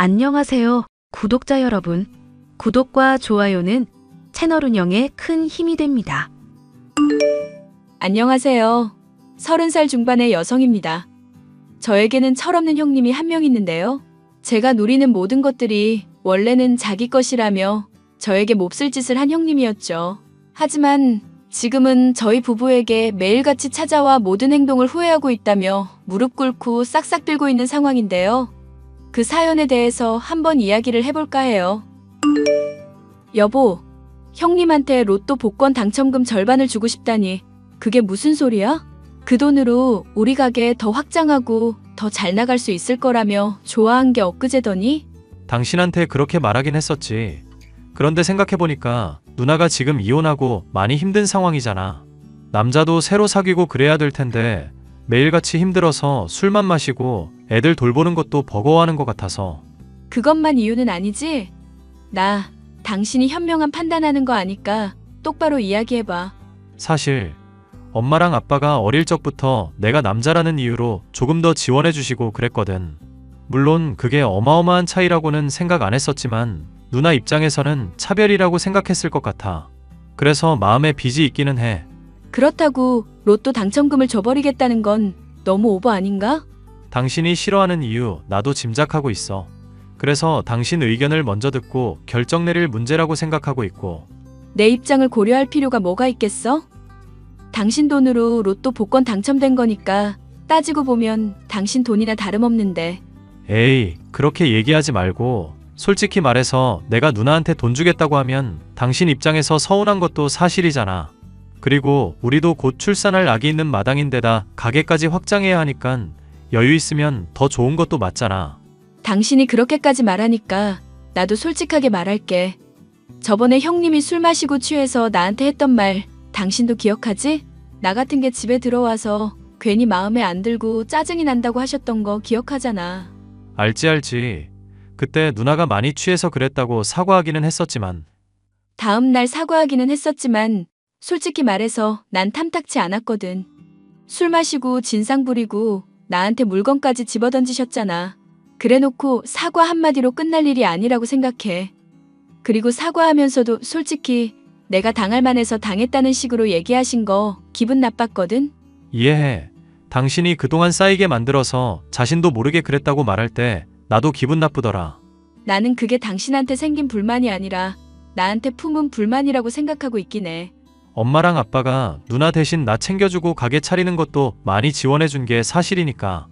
안녕하세요, 구독자 여러분. 구독과 좋아요는 채널 운영에 큰 힘이 됩니다. 안녕하세요. 30살 중반의 여성입니다. 저에게는 철없는 형님이 한 명 있는데요. 제가 누리는 모든 것들이 원래는 자기 것이라며 저에게 몹쓸 짓을 한 형님이었죠. 하지만 지금은 저희 부부에게 매일같이 찾아와 모든 행동을 후회하고 있다며 무릎 꿇고 싹싹 빌고 있는 상황인데요. 그 사연에 대해서 한번 이야기를 해볼까 해요. 여보, 형님한테 로또 복권 당첨금 절반을 주고 싶다니 그게 무슨 소리야? 그 돈으로 우리 가게 더 확장하고 더 잘 나갈 수 있을 거라며 좋아한 게 엊그제더니? 당신한테 그렇게 말하긴 했었지. 그런데 생각해보니까 누나가 지금 이혼하고 많이 힘든 상황이잖아. 남자도 새로 사귀고 그래야 될 텐데 매일같이 힘들어서 술만 마시고 애들 돌보는 것도 버거워하는 것 같아서. 그것만 이유는 아니지? 나 당신이 현명한 판단하는 거 아니까 똑바로 이야기해봐. 사실 엄마랑 아빠가 어릴 적부터 내가 남자라는 이유로 조금 더 지원해주시고 그랬거든. 물론 그게 어마어마한 차이라고는 생각 안 했었지만 누나 입장에서는 차별이라고 생각했을 것 같아. 그래서 마음에 빚이 있기는 해. 그렇다고 로또 당첨금을 줘버리겠다는 건 너무 오버 아닌가? 당신이 싫어하는 이유 나도 짐작하고 있어. 그래서 당신 의견을 먼저 듣고 결정 내릴 문제라고 생각하고 있고. 내 입장을 고려할 필요가 뭐가 있겠어? 당신 돈으로 로또 복권 당첨된 거니까 따지고 보면 당신 돈이나 다름없는데. 에이, 그렇게 얘기하지 말고 솔직히 말해서 내가 누나한테 돈 주겠다고 하면 당신 입장에서 서운한 것도 사실이잖아. 그리고 우리도 곧 출산할 아기 있는 마당인데다 가게까지 확장해야 하니까 여유 있으면 더 좋은 것도 맞잖아. 당신이 그렇게까지 말하니까 나도 솔직하게 말할게. 저번에 형님이 술 마시고 취해서 나한테 했던 말 당신도 기억하지? 나 같은 게 집에 들어와서 괜히 마음에 안 들고 짜증이 난다고 하셨던 거 기억하잖아. 알지. 그때 누나가 많이 취해서 그랬다고 사과하기는 했었지만. 다음 날 사과하기는 했었지만 솔직히 말해서 난 탐탁치 않았거든. 술 마시고 진상 부리고 나한테 물건까지 집어던지셨잖아. 그래놓고 사과 한마디로 끝날 일이 아니라고 생각해. 그리고 사과하면서도 솔직히 내가 당할 만해서 당했다는 식으로 얘기하신 거 기분 나빴거든? 이해해. 당신이 그동안 쌓이게 만들어서 자신도 모르게 그랬다고 말할 때 나도 기분 나쁘더라. 나는 그게 당신한테 생긴 불만이 아니라 나한테 품은 불만이라고 생각하고 있긴 해. 엄마랑 아빠가 누나 대신 나 챙겨주고 가게 차리는 것도 많이 지원해준 게 사실이니까.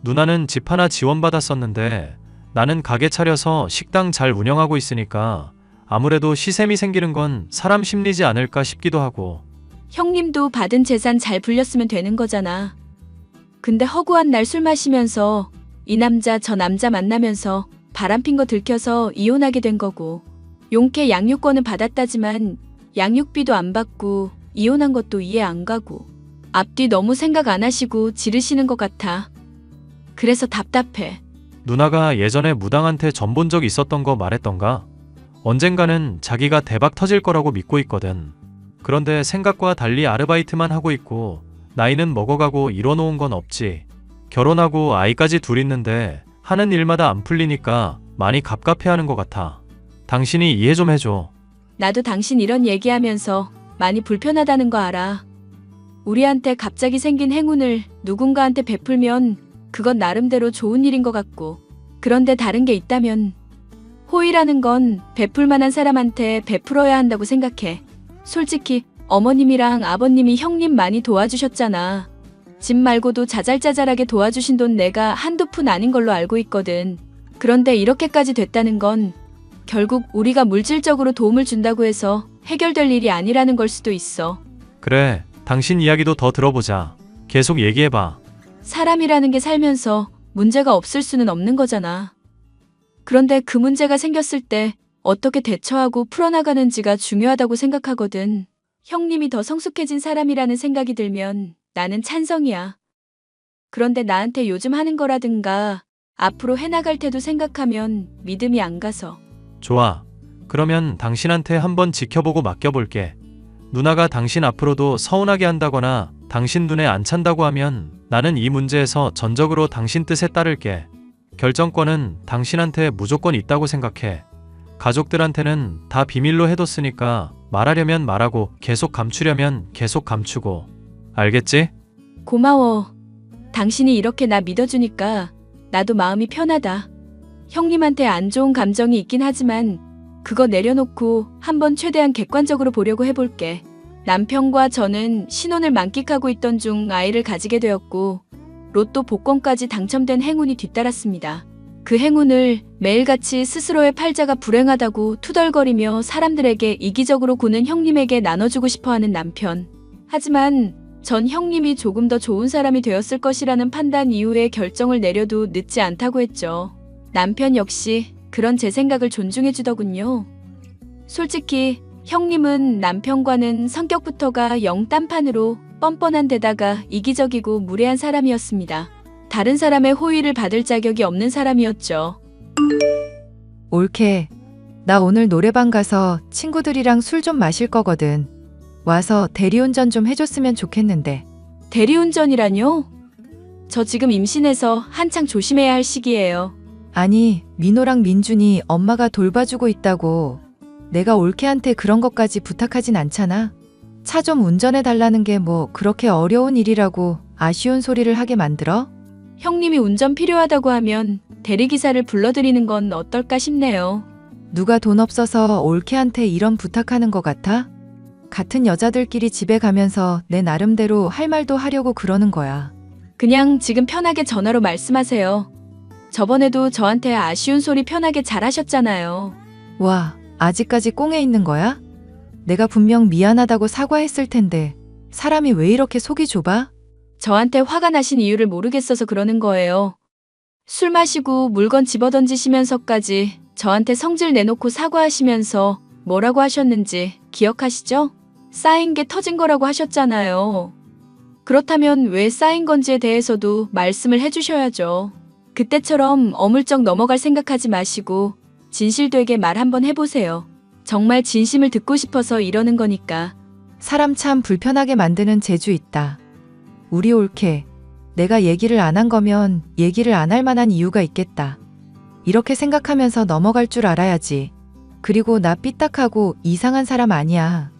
누나는 집 하나 지원받았었는데 나는 가게 차려서 식당 잘 운영하고 있으니까 아무래도 시샘이 생기는 건 사람 심리지 않을까 싶기도 하고. 형님도 받은 재산 잘 불렸으면 되는 거잖아. 근데 허구한 날 술 마시면서 이 남자 저 남자 만나면서 바람핀 거 들켜서 이혼하게 된 거고, 용케 양육권은 받았다지만 양육비도 안 받고 이혼한 것도 이해 안 가고 앞뒤 너무 생각 안 하시고 지르시는 것 같아. 그래서 답답해. 누나가 예전에 무당한테 전 본 적 있었던 거 말했던가? 언젠가는 자기가 대박 터질 거라고 믿고 있거든. 그런데 생각과 달리 아르바이트만 하고 있고 나이는 먹어가고 이뤄놓은 건 없지. 결혼하고 아이까지 둘 있는데 하는 일마다 안 풀리니까 많이 갑갑해하는 것 같아. 당신이 이해 좀 해줘. 나도 당신 이런 얘기하면서 많이 불편하다는 거 알아. 우리한테 갑자기 생긴 행운을 누군가한테 베풀면 그건 나름대로 좋은 일인 것 같고, 그런데 다른 게 있다면 호의라는 건 베풀 만한 사람한테 베풀어야 한다고 생각해. 솔직히 어머님이랑 아버님이 형님 많이 도와주셨잖아. 집 말고도 자잘자잘하게 도와주신 돈 내가 한두 푼 아닌 걸로 알고 있거든. 그런데 이렇게까지 됐다는 건 결국 우리가 물질적으로 도움을 준다고 해서 해결될 일이 아니라는 걸 수도 있어. 그래, 당신 이야기도 더 들어보자. 계속 얘기해봐. 사람이라는 게 살면서 문제가 없을 수는 없는 거잖아. 그런데 그 문제가 생겼을 때 어떻게 대처하고 풀어나가는지가 중요하다고 생각하거든. 형님이 더 성숙해진 사람이라는 생각이 들면 나는 찬성이야. 그런데 나한테 요즘 하는 거라든가 앞으로 해나갈 때도 생각하면 믿음이 안 가서. 좋아. 그러면 당신한테 한번 지켜보고 맡겨볼게. 누나가 당신 앞으로도 서운하게 한다거나 당신 눈에 안 찬다고 하면 나는 이 문제에서 전적으로 당신 뜻에 따를게. 결정권은 당신한테 무조건 있다고 생각해. 가족들한테는 다 비밀로 해뒀으니까 말하려면 말하고 계속 감추려면 계속 감추고. 알겠지? 고마워. 당신이 이렇게 나 믿어주니까 나도 마음이 편하다. 형님한테 안 좋은 감정이 있긴 하지만 그거 내려놓고 한번 최대한 객관적으로 보려고 해볼게. 남편과 저는 신혼을 만끽하고 있던 중 아이를 가지게 되었고 로또 복권까지 당첨된 행운이 뒤따랐습니다. 그 행운을 매일같이 스스로의 팔자가 불행하다고 투덜거리며 사람들에게 이기적으로 구는 형님에게 나눠주고 싶어하는 남편. 하지만 전 형님이 조금 더 좋은 사람이 되었을 것이라는 판단 이후에 결정을 내려도 늦지 않다고 했죠. 남편 역시 그런 제 생각을 존중해주더군요. 솔직히 형님은 남편과는 성격부터가 영 딴판으로 뻔뻔한 데다가 이기적이고 무례한 사람이었습니다. 다른 사람의 호의를 받을 자격이 없는 사람이었죠. 올케, 나 오늘 노래방 가서 친구들이랑 술 좀 마실 거거든. 와서 대리운전 좀 해줬으면 좋겠는데. 대리운전이라뇨? 저 지금 임신해서 한창 조심해야 할 시기예요. 아니, 민호랑 민준이 엄마가 돌봐주고 있다고. 내가 올케한테 그런 것까지 부탁하진 않잖아. 차 좀 운전해 달라는 게 뭐 그렇게 어려운 일이라고 아쉬운 소리를 하게 만들어? 형님이 운전 필요하다고 하면 대리기사를 불러드리는 건 어떨까 싶네요. 누가 돈 없어서 올케한테 이런 부탁하는 것 같아? 같은 여자들끼리 집에 가면서 내 나름대로 할 말도 하려고 그러는 거야. 그냥 지금 편하게 전화로 말씀하세요. 저번에도 저한테 아쉬운 소리 편하게 잘하셨잖아요. 와, 아직까지 꽁에 있는 거야? 내가 분명 미안하다고 사과했을 텐데 사람이 왜 이렇게 속이 좁아? 저한테 화가 나신 이유를 모르겠어서 그러는 거예요. 술 마시고 물건 집어던지시면서까지 저한테 성질 내놓고 사과하시면서 뭐라고 하셨는지 기억하시죠? 쌓인 게 터진 거라고 하셨잖아요. 그렇다면 왜 쌓인 건지에 대해서도 말씀을 해주셔야죠. 그때처럼 어물쩍 넘어갈 생각하지 마시고 진실되게 말 한번 해보세요. 정말 진심을 듣고 싶어서 이러는 거니까. 사람 참 불편하게 만드는 재주 있다. 우리 올케, 내가 얘기를 안 한 거면 얘기를 안 할 만한 이유가 있겠다. 이렇게 생각하면서 넘어갈 줄 알아야지. 그리고 나 삐딱하고 이상한 사람 아니야.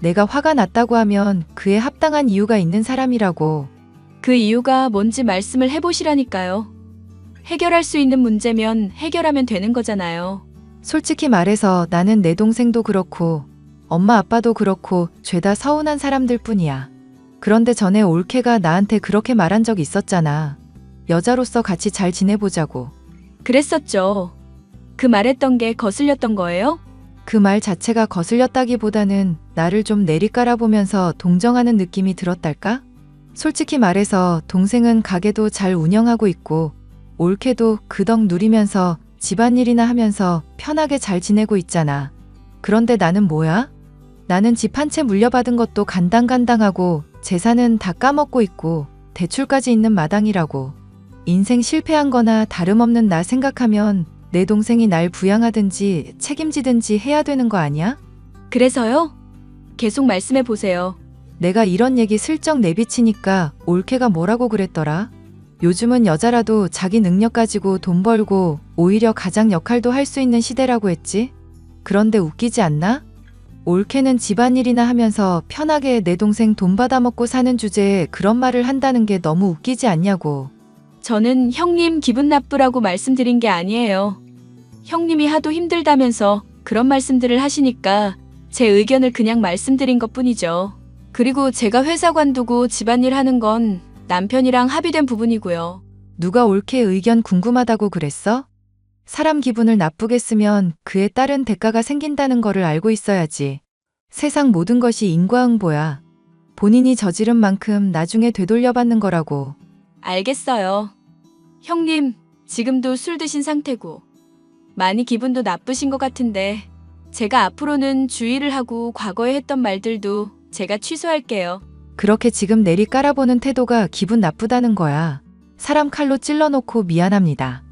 내가 화가 났다고 하면 그에 합당한 이유가 있는 사람이라고. 그 이유가 뭔지 말씀을 해보시라니까요. 해결할 수 있는 문제면 해결하면 되는 거잖아요. 솔직히 말해서 나는 내 동생도 그렇고 엄마 아빠도 그렇고 죄다 서운한 사람들 뿐이야. 그런데 전에 올케가 나한테 그렇게 말한 적 있었잖아. 여자로서 같이 잘 지내보자고. 그랬었죠. 그 말했던 게 거슬렸던 거예요? 그 말 자체가 거슬렸다기보다는 나를 좀 내리깔아보면서 동정하는 느낌이 들었달까? 솔직히 말해서 동생은 가게도 잘 운영하고 있고 올케도 그 덕 누리면서 집안일이나 하면서 편하게 잘 지내고 있잖아. 그런데 나는 뭐야? 나는 집 한 채 물려받은 것도 간당간당하고 재산은 다 까먹고 있고 대출까지 있는 마당이라고. 인생 실패한 거나 다름없는 나 생각하면 내 동생이 날 부양하든지 책임지든지 해야 되는 거 아니야? 그래서요? 계속 말씀해 보세요. 내가 이런 얘기 슬쩍 내비치니까 올케가 뭐라고 그랬더라? 요즘은 여자라도 자기 능력 가지고 돈 벌고 오히려 가장 역할도 할 수 있는 시대라고 했지? 그런데 웃기지 않나? 올케는 집안일이나 하면서 편하게 내 동생 돈 받아먹고 사는 주제에 그런 말을 한다는 게 너무 웃기지 않냐고. 저는 형님 기분 나쁘라고 말씀드린 게 아니에요. 형님이 하도 힘들다면서 그런 말씀들을 하시니까 제 의견을 그냥 말씀드린 것뿐이죠. 그리고 제가 회사 관두고 집안일 하는 건 남편이랑 합의된 부분이고요. 누가 올케 의견 궁금하다고 그랬어? 사람 기분을 나쁘게 쓰면 그에 따른 대가가 생긴다는 거를 알고 있어야지. 세상 모든 것이 인과응보야. 본인이 저지른 만큼 나중에 되돌려받는 거라고. 알겠어요. 형님, 지금도 술 드신 상태고 많이 기분도 나쁘신 것 같은데 제가 앞으로는 주의를 하고 과거에 했던 말들도 제가 취소할게요. 그렇게 지금 내리 깔아보는 태도가 기분 나쁘다는 거야. 사람 칼로 찔러놓고 미안합니다.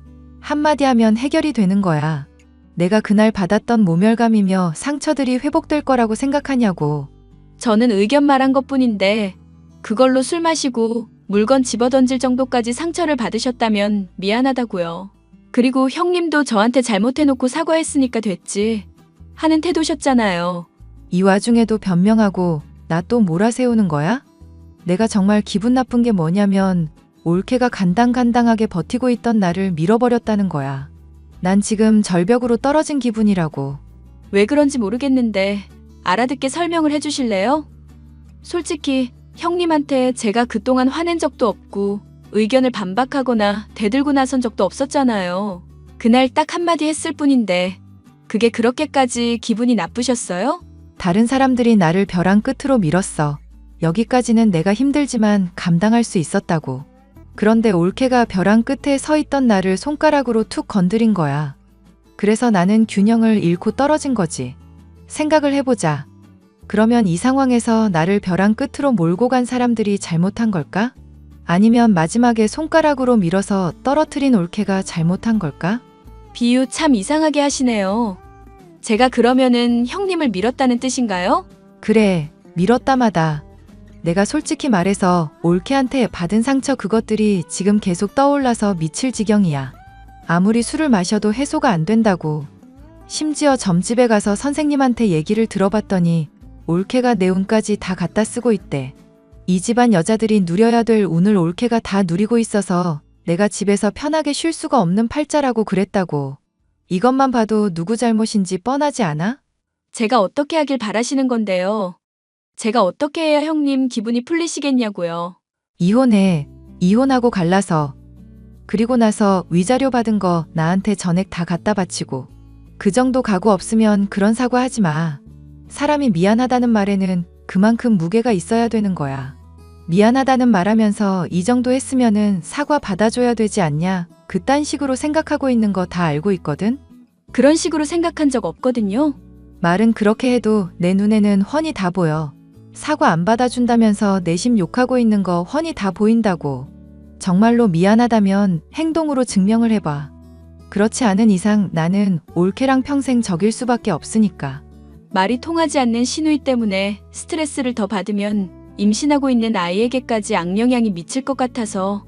한마디 하면 해결이 되는 거야. 내가 그날 받았던 모멸감이며 상처들이 회복될 거라고 생각하냐고. 저는 의견 말한 것뿐인데 그걸로 술 마시고 물건 집어던질 정도까지 상처를 받으셨다면 미안하다고요. 그리고 형님도 저한테 잘못해놓고 사과했으니까 됐지 하는 태도셨잖아요. 이 와중에도 변명하고 나 또 몰아세우는 거야? 내가 정말 기분 나쁜 게 뭐냐면 올케가 간당간당하게 버티고 있던 나를 밀어버렸다는 거야. 난 지금 절벽으로 떨어진 기분이라고. 왜 그런지 모르겠는데 알아듣게 설명을 해주실래요? 솔직히 형님한테 제가 그동안 화낸 적도 없고 의견을 반박하거나 대들고 나선 적도 없었잖아요. 그날 딱 한마디 했을 뿐인데 그게 그렇게까지 기분이 나쁘셨어요? 다른 사람들이 나를 벼랑 끝으로 밀었어. 여기까지는 내가 힘들지만 감당할 수 있었다고. 그런데 올케가 벼랑 끝에 서 있던 나를 손가락으로 툭 건드린 거야. 그래서 나는 균형을 잃고 떨어진 거지. 생각을 해보자. 그러면 이 상황에서 나를 벼랑 끝으로 몰고 간 사람들이 잘못한 걸까? 아니면 마지막에 손가락으로 밀어서 떨어뜨린 올케가 잘못한 걸까? 비유 참 이상하게 하시네요. 제가 그러면은 형님을 밀었다는 뜻인가요? 그래, 밀었다마다. 내가 솔직히 말해서 올케한테 받은 상처 그것들이 지금 계속 떠올라서 미칠 지경이야. 아무리 술을 마셔도 해소가 안 된다고. 심지어 점집에 가서 선생님한테 얘기를 들어봤더니 올케가 내 운까지 다 갖다 쓰고 있대. 이 집안 여자들이 누려야 될 운을 올케가 다 누리고 있어서 내가 집에서 편하게 쉴 수가 없는 팔자라고 그랬다고. 이것만 봐도 누구 잘못인지 뻔하지 않아? 제가 어떻게 하길 바라시는 건데요. 제가 어떻게 해야 형님 기분이 풀리시겠냐고요. 이혼해. 이혼하고 갈라서. 그리고 나서 위자료 받은 거 나한테 전액 다 갖다 바치고. 그 정도 각오 없으면 그런 사과 하지 마. 사람이 미안하다는 말에는 그만큼 무게가 있어야 되는 거야. 미안하다는 말하면서 이 정도 했으면은 사과 받아줘야 되지 않냐? 그딴 식으로 생각하고 있는 거 다 알고 있거든? 그런 식으로 생각한 적 없거든요. 말은 그렇게 해도 내 눈에는 훤히 다 보여. 사과 안 받아준다면서 내심 욕하고 있는 거 훤히 다 보인다고. 정말로 미안하다면 행동으로 증명을 해봐. 그렇지 않은 이상 나는 올케랑 평생 적일 수밖에 없으니까. 말이 통하지 않는 시누이 때문에 스트레스를 더 받으면 임신하고 있는 아이에게까지 악영향이 미칠 것 같아서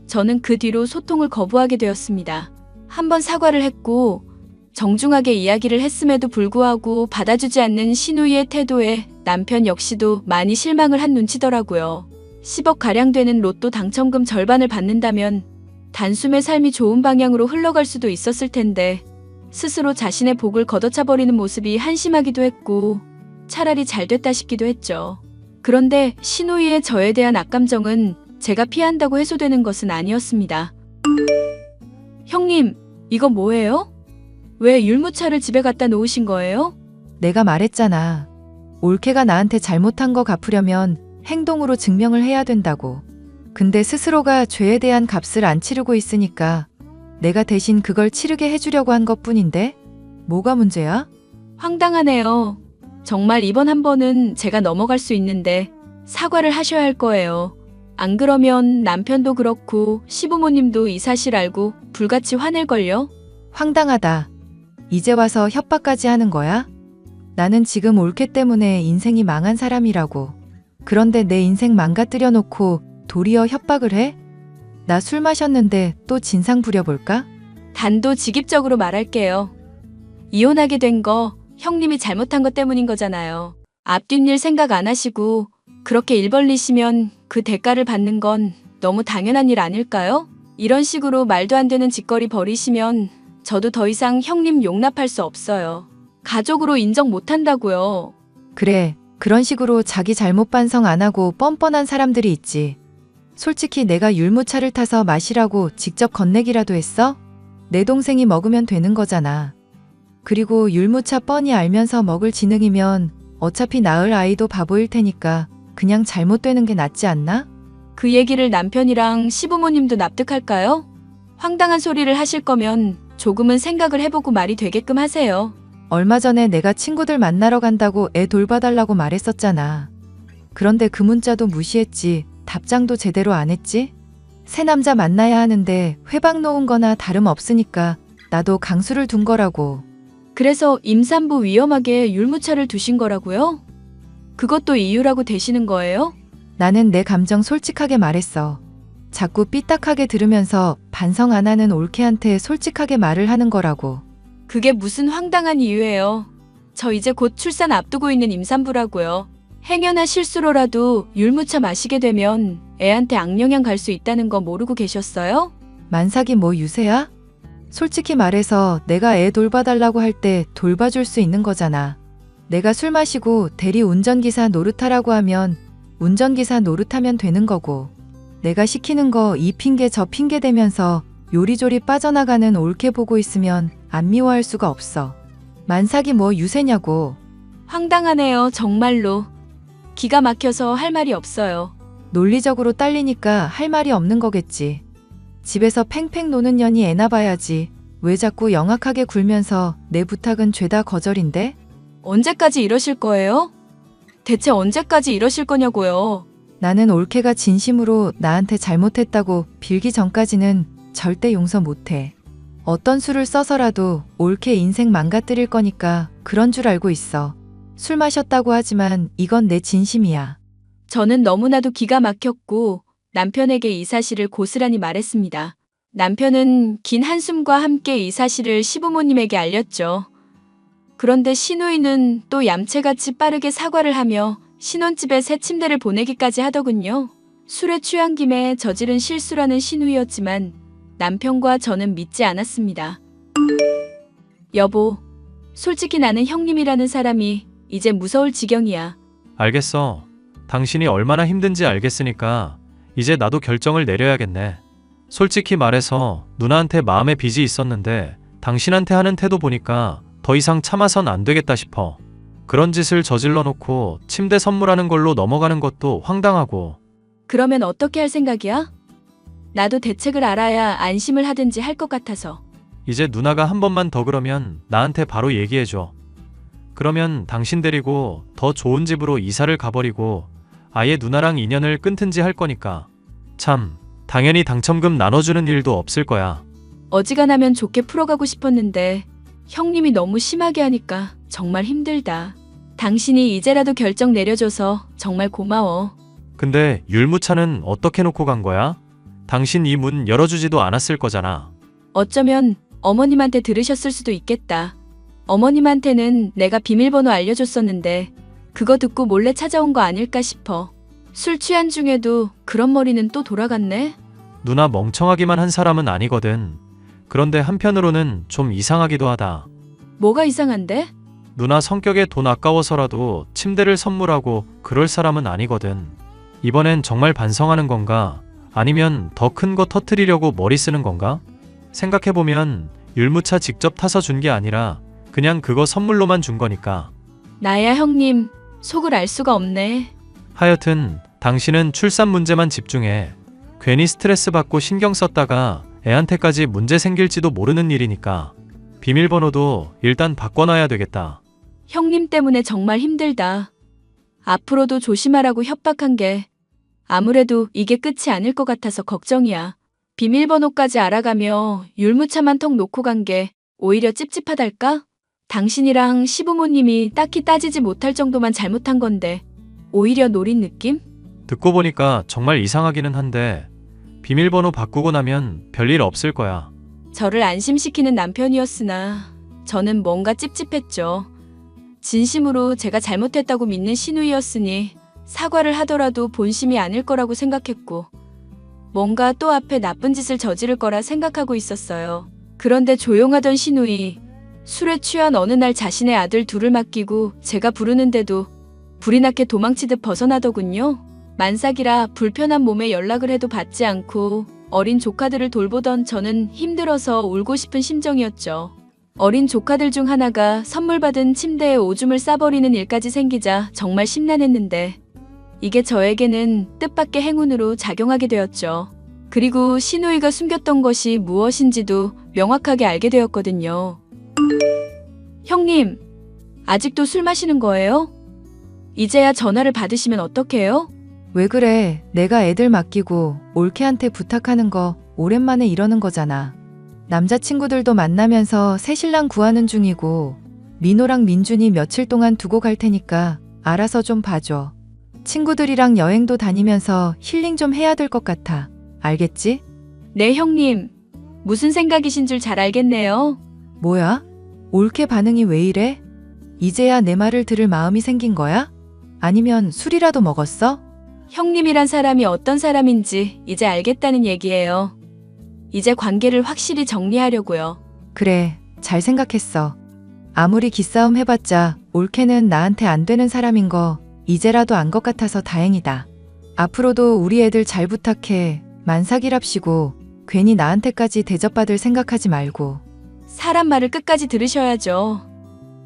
저는 그 뒤로 소통을 거부하게 되었습니다. 한번 사과를 했고 정중하게 이야기를 했음에도 불구하고 받아주지 않는 시누이의 태도에 남편 역시도 많이 실망을 한 눈치더라고요. 10억가량 되는 로또 당첨금 절반을 받는다면 단숨에 삶이 좋은 방향으로 흘러갈 수도 있었을 텐데 스스로 자신의 복을 걷어차버리는 모습이 한심하기도 했고 차라리 잘 됐다 싶기도 했죠. 그런데 시누이의 저에 대한 악감정은 제가 피한다고 해소되는 것은 아니었습니다. 형님, 이거 뭐예요? 왜 율무차를 집에 갖다 놓으신 거예요? 내가 말했잖아. 올케가 나한테 잘못한 거 갚으려면 행동으로 증명을 해야 된다고. 근데 스스로가 죄에 대한 값을 안 치르고 있으니까 내가 대신 그걸 치르게 해주려고 한 것뿐인데? 뭐가 문제야? 황당하네요. 정말 이번 한 번은 제가 넘어갈 수 있는데 사과를 하셔야 할 거예요. 안 그러면 남편도 그렇고 시부모님도 이 사실 알고 불같이 화낼걸요? 황당하다. 이제 와서 협박까지 하는 거야? 나는 지금 올케 때문에 인생이 망한 사람이라고. 그런데 내 인생 망가뜨려 놓고 도리어 협박을 해? 나 술 마셨는데 또 진상 부려볼까? 단도직입적으로 말할게요. 이혼하게 된 거 형님이 잘못한 것 때문인 거잖아요. 앞뒷일 생각 안 하시고 그렇게 일 벌리시면 그 대가를 받는 건 너무 당연한 일 아닐까요? 이런 식으로 말도 안 되는 짓거리 벌이시면 저도 더 이상 형님 용납할 수 없어요. 가족으로 인정 못 한다고요. 그래, 그런 식으로 자기 잘못 반성 안 하고 뻔뻔한 사람들이 있지. 솔직히 내가 율무차를 타서 마시라고 직접 건네기라도 했어? 내 동생이 먹으면 되는 거잖아. 그리고 율무차 뻔히 알면서 먹을 지능이면 어차피 낳을 아이도 바보일 테니까 그냥 잘못되는 게 낫지 않나? 그 얘기를 남편이랑 시부모님도 납득할까요? 황당한 소리를 하실 거면 조금은 생각을 해보고 말이 되게끔 하세요. 얼마 전에 내가 친구들 만나러 간다고 애 돌봐달라고 말했었잖아. 그런데 그 문자도 무시했지. 답장도 제대로 안 했지? 새 남자 만나야 하는데 회방 놓은 거나 다름없으니까 나도 강수를 둔 거라고. 그래서 임산부 위험하게 율무차를 두신 거라고요? 그것도 이유라고 되시는 거예요? 나는 내 감정 솔직하게 말했어. 자꾸 삐딱하게 들으면서 반성 안 하는 올케한테 솔직하게 말을 하는 거라고. 그게 무슨 황당한 이유예요. 저 이제 곧 출산 앞두고 있는 임산부라고요. 행여나 실수로라도 율무차 마시게 되면 애한테 악영향 갈 수 있다는 거 모르고 계셨어요? 만삭이 뭐 유세야? 솔직히 말해서 내가 애 돌봐달라고 할 때 돌봐줄 수 있는 거잖아. 내가 술 마시고 대리 운전기사 노릇하라고 하면 운전기사 노릇하면 되는 거고, 내가 시키는 거 이 핑계 저 핑계 대면서 요리조리 빠져나가는 올케 보고 있으면 안 미워할 수가 없어. 만삭이 뭐 유세냐고. 황당하네요, 정말로. 기가 막혀서 할 말이 없어요. 논리적으로 딸리니까 할 말이 없는 거겠지. 집에서 팽팽 노는 년이 애나 봐야지. 왜 자꾸 영악하게 굴면서 내 부탁은 죄다 거절인데? 언제까지 이러실 거예요? 대체 언제까지 이러실 거냐고요. 나는 올케가 진심으로 나한테 잘못했다고 빌기 전까지는 절대 용서 못해. 어떤 수를 써서라도 올케 인생 망가뜨릴 거니까 그런 줄 알고 있어. 술 마셨다고 하지만 이건 내 진심이야. 저는 너무나도 기가 막혔고 남편에게 이 사실을 고스란히 말했습니다. 남편은 긴 한숨과 함께 이 사실을 시부모님에게 알렸죠. 그런데 시누이는 또 얌체같이 빠르게 사과를 하며 신혼집에 새 침대를 보내기까지 하더군요. 술에 취한 김에 저지른 실수라는 시누이였지만 남편과 저는 믿지 않았습니다. 여보, 솔직히 나는 형님이라는 사람이 이제 무서울 지경이야. 알겠어. 당신이 얼마나 힘든지 알겠으니까 이제 나도 결정을 내려야겠네. 솔직히 말해서 누나한테 마음의 빚이 있었는데 당신한테 하는 태도 보니까 더 이상 참아선 안 되겠다 싶어. 그런 짓을 저질러 놓고 침대 선물하는 걸로 넘어가는 것도 황당하고. 그러면 어떻게 할 생각이야? 나도 대책을 알아야 안심을 하든지 할 것 같아서. 이제 누나가 한 번만 더 그러면 나한테 바로 얘기해줘. 그러면 당신 데리고 더 좋은 집으로 이사를 가버리고 아예 누나랑 인연을 끊든지 할 거니까. 참, 당연히 당첨금 나눠주는 일도 없을 거야. 어지간하면 좋게 풀어가고 싶었는데 형님이 너무 심하게 하니까 정말 힘들다. 당신이 이제라도 결정 내려줘서 정말 고마워. 근데 율무차는 어떻게 놓고 간 거야? 당신 이 문 열어주지도 않았을 거잖아. 어쩌면 어머님한테 들으셨을 수도 있겠다. 어머님한테는 내가 비밀번호 알려줬었는데 그거 듣고 몰래 찾아온 거 아닐까 싶어. 술 취한 중에도 그런 머리는 또 돌아갔네? 누나 멍청하기만 한 사람은 아니거든. 그런데 한편으로는 좀 이상하기도 하다. 뭐가 이상한데? 누나 성격에 돈 아까워서라도 침대를 선물하고 그럴 사람은 아니거든. 이번엔 정말 반성하는 건가? 아니면 더 큰 거 터트리려고 머리 쓰는 건가? 생각해보면 율무차 직접 타서 준 게 아니라 그냥 그거 선물로만 준 거니까. 나야 형님, 속을 알 수가 없네. 하여튼 당신은 출산 문제만 집중해. 괜히 스트레스 받고 신경 썼다가 애한테까지 문제 생길지도 모르는 일이니까. 비밀번호도 일단 바꿔놔야 되겠다. 형님 때문에 정말 힘들다. 앞으로도 조심하라고 협박한 게 아무래도 이게 끝이 아닐 것 같아서 걱정이야. 비밀번호까지 알아가며 율무차만 턱 놓고 간 게 오히려 찝찝하달까? 당신이랑 시부모님이 딱히 따지지 못할 정도만 잘못한 건데 오히려 노린 느낌? 듣고 보니까 정말 이상하기는 한데 비밀번호 바꾸고 나면 별일 없을 거야. 저를 안심시키는 남편이었으나 저는 뭔가 찝찝했죠. 진심으로 제가 잘못했다고 믿는 시누이였으니 사과를 하더라도 본심이 아닐 거라고 생각했고 뭔가 또 앞에 나쁜 짓을 저지를 거라 생각하고 있었어요. 그런데 조용하던 시누이, 술에 취한 어느 날 자신의 아들 둘을 맡기고 제가 부르는데도 불이 나게 도망치듯 벗어나더군요. 만삭이라 불편한 몸에 연락을 해도 받지 않고 어린 조카들을 돌보던 저는 힘들어서 울고 싶은 심정이었죠. 어린 조카들 중 하나가 선물 받은 침대에 오줌을 싸버리는 일까지 생기자 정말 심란했는데 이게 저에게는 뜻밖의 행운으로 작용하게 되었죠. 그리고 시누이가 숨겼던 것이 무엇인지도 명확하게 알게 되었거든요. 형님, 아직도 술 마시는 거예요? 이제야 전화를 받으시면 어떡해요? 왜 그래? 내가 애들 맡기고 올케한테 부탁하는 거 오랜만에 이러는 거잖아. 남자친구들도 만나면서 새 신랑 구하는 중이고 민호랑 민준이 며칠 동안 두고 갈 테니까 알아서 좀 봐줘. 친구들이랑 여행도 다니면서 힐링 좀 해야 될 것 같아. 알겠지? 네, 형님. 무슨 생각이신 줄 잘 알겠네요. 뭐야? 올케 반응이 왜 이래? 이제야 내 말을 들을 마음이 생긴 거야? 아니면 술이라도 먹었어? 형님이란 사람이 어떤 사람인지 이제 알겠다는 얘기예요. 이제 관계를 확실히 정리하려고요. 그래, 잘 생각했어. 아무리 기싸움 해봤자 올케는 나한테 안 되는 사람인 거 이제라도 안 것 같아서 다행이다. 앞으로도 우리 애들 잘 부탁해. 만삭이랍시고 괜히 나한테까지 대접받을 생각하지 말고. 사람 말을 끝까지 들으셔야죠.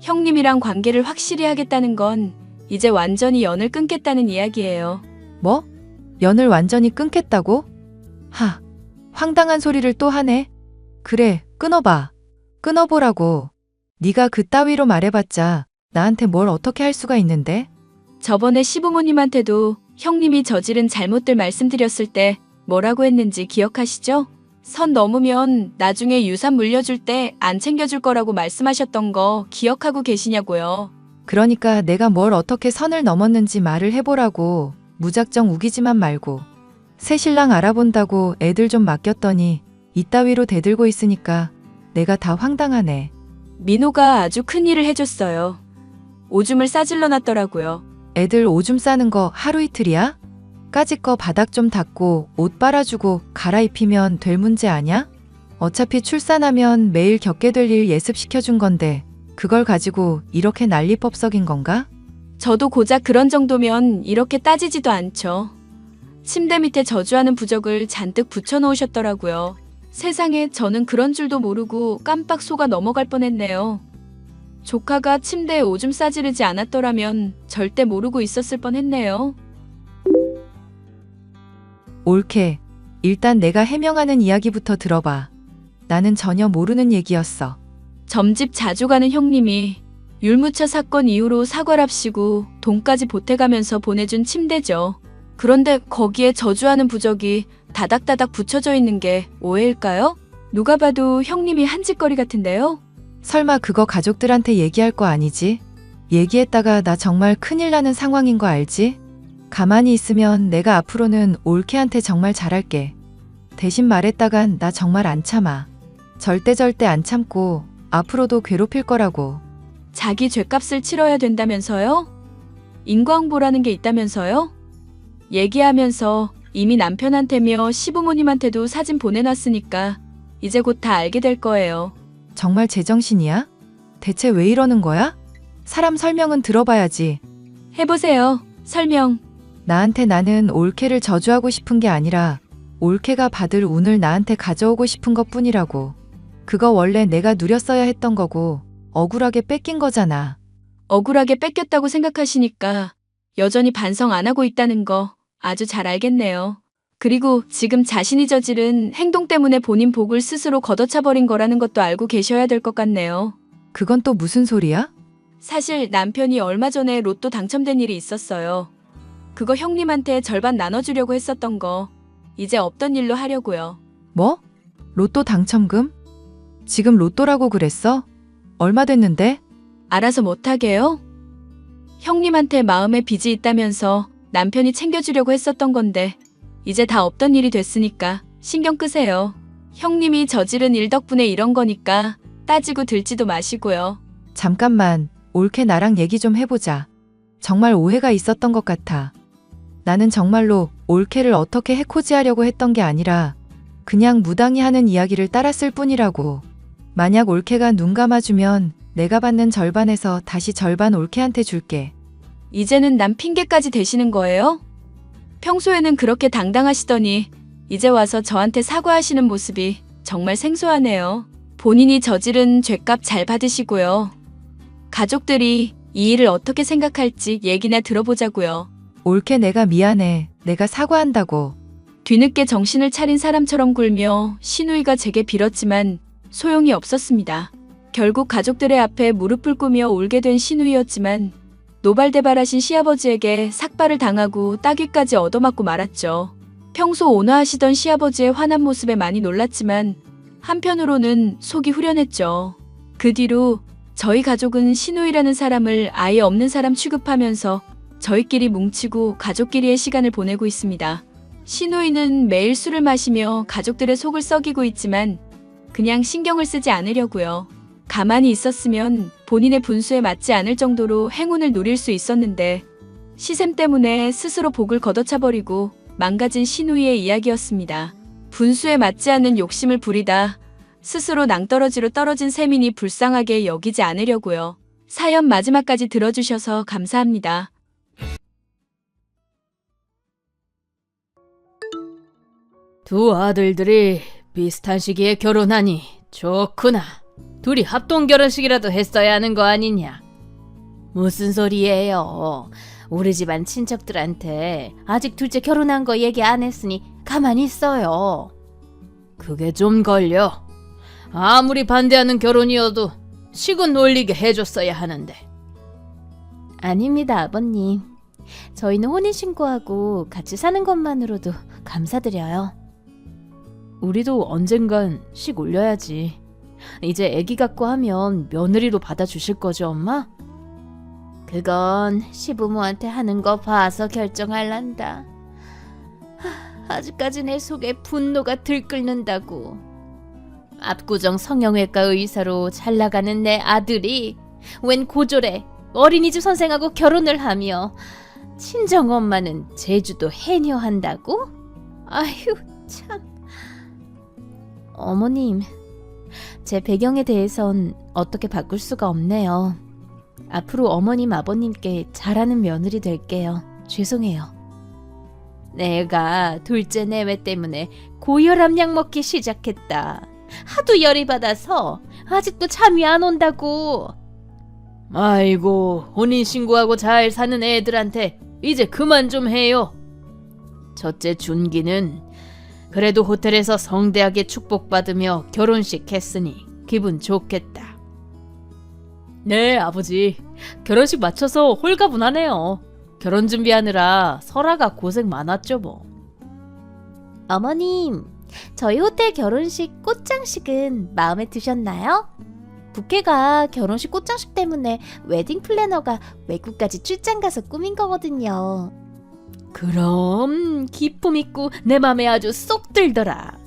형님이랑 관계를 확실히 하겠다는 건 이제 완전히 연을 끊겠다는 이야기예요. 뭐? 연을 완전히 끊겠다고? 하, 황당한 소리를 또 하네. 그래, 끊어봐. 끊어보라고. 네가 그따위로 말해봤자 나한테 뭘 어떻게 할 수가 있는데? 저번에 시부모님한테도 형님이 저지른 잘못들 말씀드렸을 때 뭐라고 했는지 기억하시죠? 선 넘으면 나중에 유산 물려줄 때 안 챙겨줄 거라고 말씀하셨던 거 기억하고 계시냐고요. 그러니까 내가 뭘 어떻게 선을 넘었는지 말을 해보라고. 무작정 우기지만 말고. 새 신랑 알아본다고 애들 좀 맡겼더니 이따위로 대들고 있으니까 내가 다 황당하네. 민호가 아주 큰일을 해줬어요. 오줌을 싸질러 놨더라고요. 애들 오줌 싸는 거 하루 이틀이야? 까짓 거 바닥 좀 닦고 옷 빨아주고 갈아입히면 될 문제 아냐? 어차피 출산하면 매일 겪게 될 일 예습시켜준 건데 그걸 가지고 이렇게 난리법석인 건가? 저도 고작 그런 정도면 이렇게 따지지도 않죠. 침대 밑에 저주하는 부적을 잔뜩 붙여놓으셨더라고요. 세상에 저는 그런 줄도 모르고 깜빡 속아 넘어갈 뻔했네요. 조카가 침대에 오줌 싸지르지 않았더라면 절대 모르고 있었을 뻔했네요. 옳게. 일단 내가 해명하는 이야기부터 들어봐. 나는 전혀 모르는 얘기였어. 점집 자주 가는 형님이 율무차 사건 이후로 사과랍시고 돈까지 보태가면서 보내준 침대죠. 그런데 거기에 저주하는 부적이 다닥다닥 붙여져 있는 게 오해일까요? 누가 봐도 형님이 한 짓거리 같은데요? 설마 그거 가족들한테 얘기할 거 아니지? 얘기했다가 나 정말 큰일 나는 상황인 거 알지? 가만히 있으면 내가 앞으로는 올케한테 정말 잘할게. 대신 말했다간 나 정말 안 참아. 절대 안 참고 앞으로도 괴롭힐 거라고. 자기 죗값을 치러야 된다면서요? 인과응보라는 게 있다면서요? 얘기하면서 이미 남편한테며 시부모님한테도 사진 보내놨으니까 이제 곧 다 알게 될 거예요. 정말 제정신이야? 대체 왜 이러는 거야? 사람 설명은 들어봐야지. 해보세요. 설명. 나한테 나는 올케를 저주하고 싶은 게 아니라 올케가 받을 운을 나한테 가져오고 싶은 것 뿐이라고. 그거 원래 내가 누렸어야 했던 거고 억울하게 뺏긴 거잖아. 억울하게 뺏겼다고 생각하시니까 여전히 반성 안 하고 있다는 거 아주 잘 알겠네요. 그리고 지금 자신이 저지른 행동 때문에 본인 복을 스스로 걷어차버린 거라는 것도 알고 계셔야 될 것 같네요. 그건 또 무슨 소리야? 사실 남편이 얼마 전에 로또 당첨된 일이 있었어요. 그거 형님한테 절반 나눠주려고 했었던 거 이제 없던 일로 하려고요. 뭐? 로또 당첨금? 지금 로또라고 그랬어? 얼마 됐는데? 알아서 못하게요? 형님한테 마음에 빚이 있다면서 남편이 챙겨주려고 했었던 건데 이제 다 없던 일이 됐으니까 신경 끄세요. 형님이 저지른 일 덕분에 이런 거니까 따지고 들지도 마시고요. 잠깐만, 올케 나랑 얘기 좀 해보자. 정말 오해가 있었던 것 같아. 나는 정말로 올케를 어떻게 해코지하려고 했던 게 아니라 그냥 무당이 하는 이야기를 따랐을 뿐이라고. 만약 올케가 눈 감아주면 내가 받는 절반에서 다시 절반 올케한테 줄게. 이제는 남 핑계까지 대시는 거예요? 평소에는 그렇게 당당하시더니 이제 와서 저한테 사과하시는 모습이 정말 생소하네요. 본인이 저지른 죗값 잘 받으시고요. 가족들이 이 일을 어떻게 생각할지 얘기나 들어보자고요. 올케 내가 미안해. 내가 사과한다고. 뒤늦게 정신을 차린 사람처럼 굴며 시누이가 제게 빌었지만 소용이 없었습니다. 결국 가족들의 앞에 무릎을 꿇며 울게 된 시누이였지만 노발대발하신 시아버지에게 삭발을 당하고 따귀까지 얻어맞고 말았죠. 평소 온화하시던 시아버지의 화난 모습에 많이 놀랐지만 한편으로는 속이 후련했죠. 그 뒤로 저희 가족은 시누이라는 사람을 아예 없는 사람 취급하면서 저희끼리 뭉치고 가족끼리의 시간을 보내고 있습니다. 시누이는 매일 술을 마시며 가족들의 속을 썩이고 있지만 그냥 신경을 쓰지 않으려고요. 가만히 있었으면 본인의 분수에 맞지 않을 정도로 행운을 누릴 수 있었는데 시샘 때문에 스스로 복을 걷어차버리고 망가진 시누이의 이야기였습니다. 분수에 맞지 않는 욕심을 부리다 스스로 낭떠러지로 떨어진 셈이니 불쌍하게 여기지 않으려고요. 사연 마지막까지 들어주셔서 감사합니다. 두 아들들이 비슷한 시기에 결혼하니 좋구나. 둘이 합동 결혼식이라도 했어야 하는 거 아니냐? 무슨 소리예요? 우리 집안 친척들한테 아직 둘째 결혼한 거 얘기 안 했으니 가만히 있어요. 그게 좀 걸려. 아무리 반대하는 결혼이어도 식은 올리게 해줬어야 하는데. 아닙니다, 아버님. 저희는 혼인신고하고 같이 사는 것만으로도 감사드려요. 우리도 언젠간 식 올려야지. 이제 애기 갖고 하면 며느리로 받아주실 거죠, 엄마? 그건 시부모한테 하는 거 봐서 결정할란다. 아직까지 내 속에 분노가 들끓는다고. 압구정 성형외과 의사로 잘나가는 내 아들이 웬 고졸에 어린이집 선생하고 결혼을 하며 친정엄마는 제주도 해녀한다고? 아휴 참. 어머님, 제 배경에 대해선 어떻게 바꿀 수가 없네요. 앞으로 어머님 아버님께 잘하는 며느리 될게요. 죄송해요. 내가 둘째 내외 때문에 고혈압 약 먹기 시작했다. 하도 열이 받아서 아직도 잠이 안 온다고. 아이고, 혼인신고하고 잘 사는 애들한테 이제 그만 좀 해요. 첫째 준기는 그래도 호텔에서 성대하게 축복받으며 결혼식 했으니 기분 좋겠다. 네, 아버지. 결혼식 마쳐서 홀가분하네요. 결혼 준비하느라 설아가 고생 많았죠 뭐. 어머님, 저희 호텔 결혼식 꽃장식은 마음에 드셨나요? 부케가 결혼식 꽃장식 때문에 웨딩 플래너가 외국까지 출장 가서 꾸민 거거든요. 그럼 기품 있고 내 맘에 아주 쏙 들더라.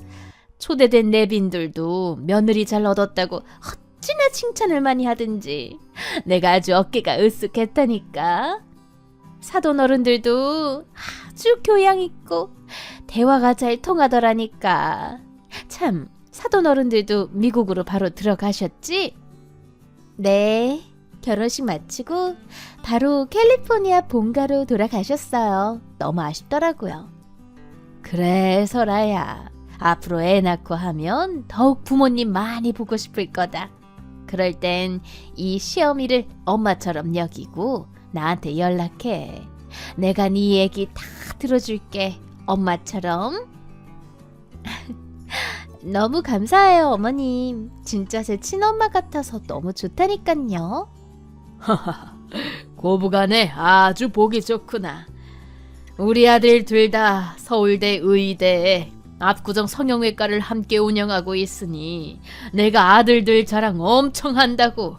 초대된 내빈들도 며느리 잘 얻었다고 어찌나 칭찬을 많이 하든지 내가 아주 어깨가 으쓱했다니까. 사돈 어른들도 아주 교양 있고 대화가 잘 통하더라니까. 참, 사돈 어른들도 미국으로 바로 들어가셨지? 네, 결혼식 마치고 바로 캘리포니아 본가로 돌아가셨어요. 너무 아쉽더라고요. 그래, 설아야. 앞으로 애 낳고 하면 더욱 부모님 많이 보고 싶을 거다. 그럴 땐 이 시어미를 엄마처럼 여기고 나한테 연락해. 내가 네 얘기 다 들어줄게. 엄마처럼. 너무 감사해요, 어머님. 진짜 제 친엄마 같아서 너무 좋다니깐요. 고부간에 아주 보기 좋구나. 우리 아들 둘 다 서울대 의대에 압구정 성형외과를 함께 운영하고 있으니 내가 아들들 자랑 엄청 한다고.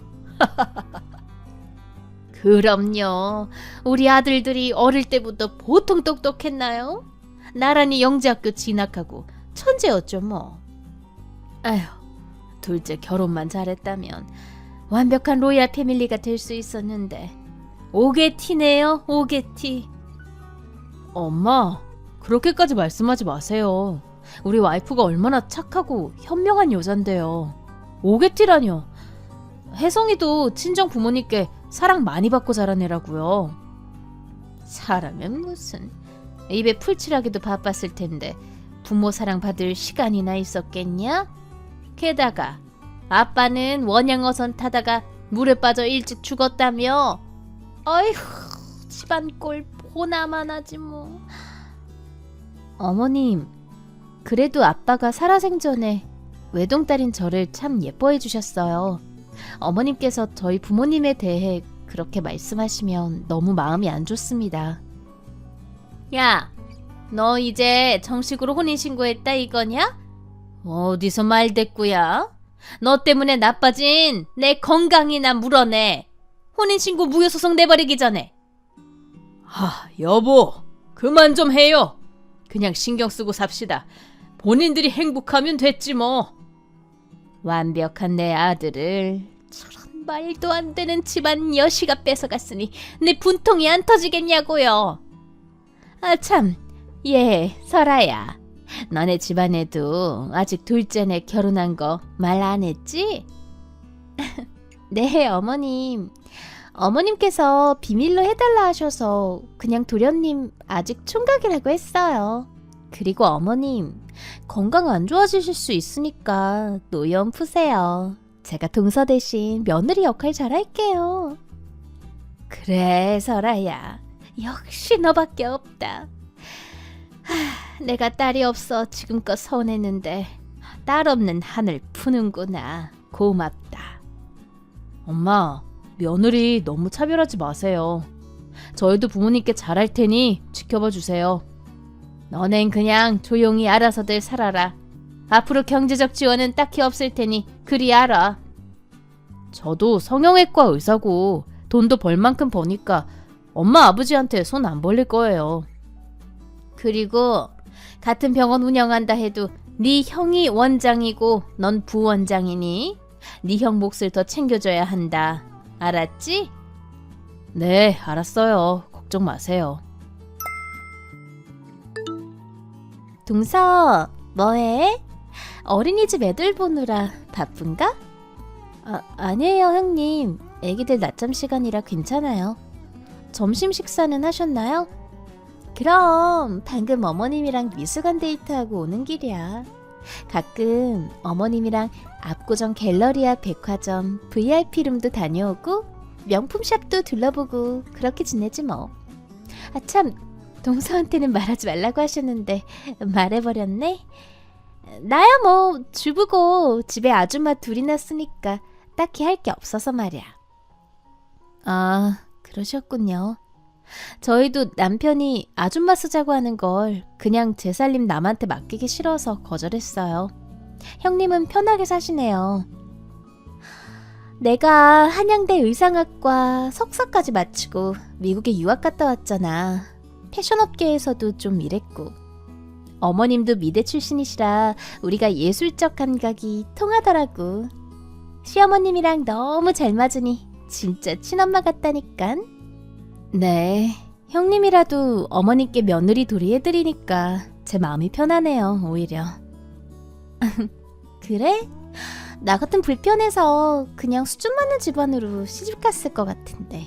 그럼요. 우리 아들들이 어릴 때부터 보통 똑똑했나요? 나란히 영재학교 진학하고 천재였죠 뭐. 아휴, 둘째 결혼만 잘했다면 완벽한 로얄 패밀리가 될 수 있었는데. 오게티네요, 오게티. 엄마, 그렇게까지 말씀하지 마세요. 우리 와이프가 얼마나 착하고 현명한 여잔데요. 오게티라뇨. 혜성이도 친정 부모님께 사랑 많이 받고 자란 애라고요. 사람은 무슨, 입에 풀칠하기도 바빴을 텐데 부모 사랑 받을 시간이나 있었겠냐? 게다가 아빠는 원양어선 타다가 물에 빠져 일찍 죽었다며. 어이구, 집안 꼴 보나만 하지 뭐. 어머님, 그래도 아빠가 살아생전에 외동딸인 저를 참 예뻐해 주셨어요. 어머님께서 저희 부모님에 대해 그렇게 말씀하시면 너무 마음이 안 좋습니다. 야, 너 이제 정식으로 혼인신고했다 이거냐? 어디서 말대꾸야? 너 때문에 나빠진 내 건강이나 물어내. 혼인신고 무효소송 내버리기 전에. 여보, 그만 좀 해요. 그냥 신경 쓰고 삽시다. 본인들이 행복하면 됐지 뭐. 완벽한 내 아들을 저런 말도 안 되는 집안 여시가 뺏어갔으니 내 분통이 안 터지겠냐고요. 아 참, 예, 설아야. 너네 집안에도 아직 둘째네 결혼한 거 말 안 했지? 네, 어머님. 어머님께서 비밀로 해달라 하셔서 그냥 도련님 아직 총각이라고 했어요. 그리고 어머님, 건강 안 좋아지실 수 있으니까 노연 푸세요. 제가 동서 대신 며느리 역할 잘할게요. 그래, 설아야. 역시 너밖에 없다. 내가 딸이 없어 지금껏 서운했는데 딸 없는 하늘 푸는구나. 고맙다. 엄마, 며느리 너무 차별하지 마세요. 저희도 부모님께 잘할 테니 지켜봐 주세요. 너넨 그냥 조용히 알아서들 살아라. 앞으로 경제적 지원은 딱히 없을 테니 그리 알아. 저도 성형외과 의사고 돈도 벌 만큼 버니까 엄마 아버지한테 손 안 벌릴 거예요. 그리고 같은 병원 운영한다 해도 네 형이 원장이고 넌 부원장이니 네 형 몫을 더 챙겨줘야 한다. 알았지? 네, 알았어요. 걱정 마세요. 동서, 뭐해? 어린이집 애들 보느라 바쁜가? 아니에요, 형님. 애기들 낮잠 시간이라 괜찮아요. 점심 식사는 하셨나요? 그럼 방금 어머님이랑 미술관 데이트하고 오는 길이야. 가끔 어머님이랑 압구정 갤러리 앞 백화점 VIP룸도 다녀오고 명품샵도 둘러보고 그렇게 지내지 뭐. 아 참, 동서한테는 말하지 말라고 하셨는데 말해버렸네. 나야 뭐 주부고 집에 아줌마 둘이나 쓰니까 딱히 할 게 없어서 말이야. 아, 그러셨군요. 저희도 남편이 아줌마 쓰자고 하는 걸 그냥 제 살림 남한테 맡기기 싫어서 거절했어요. 형님은 편하게 사시네요. 내가 한양대 의상학과 석사까지 마치고 미국에 유학 갔다 왔잖아. 패션업계에서도 좀 일했고. 어머님도 미대 출신이시라 우리가 예술적 감각이 통하더라고. 시어머님이랑 너무 잘 맞으니 진짜 친엄마 같다니깐. 네, 형님이라도 어머님께 며느리 도리해드리니까 제 마음이 편하네요, 오히려. 그래? 나 같은 불편해서 그냥 수준 맞는 집안으로 시집 갔을 것 같은데.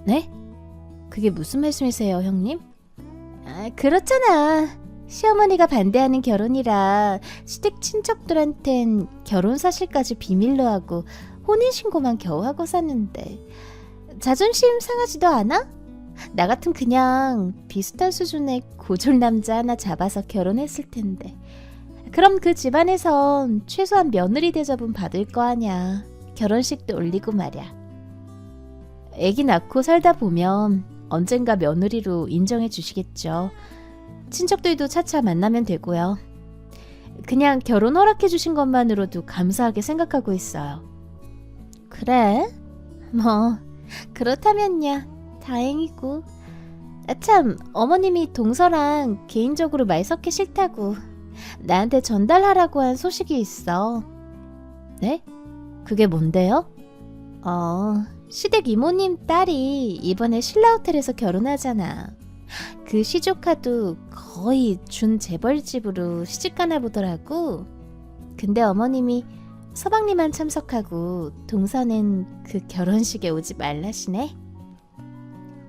네? 그게 무슨 말씀이세요, 형님? 아, 그렇잖아. 시어머니가 반대하는 결혼이라 시댁 친척들한텐 결혼 사실까지 비밀로 하고 혼인신고만 겨우 하고 샀는데 자존심 상하지도 않아? 나 같으면 그냥 비슷한 수준의 고졸 남자 하나 잡아서 결혼했을 텐데. 그럼 그 집안에선 최소한 며느리 대접은 받을 거 아냐. 결혼식도 올리고 말이야. 애기 낳고 살다 보면 언젠가 며느리로 인정해 주시겠죠. 친척들도 차차 만나면 되고요. 그냥 결혼 허락해 주신 것만으로도 감사하게 생각하고 있어요. 그래? 뭐 그렇다면야 다행이고. 아 참, 어머님이 동서랑 개인적으로 말 섞기 싫다고 나한테 전달하라고 한 소식이 있어. 네? 그게 뭔데요? 시댁 이모님 딸이 이번에 신라호텔에서 결혼하잖아. 그 시조카도 거의 준 재벌집으로 시집가나 보더라고. 근데 어머님이 서방님만 참석하고 동서는 그 결혼식에 오지 말라시네.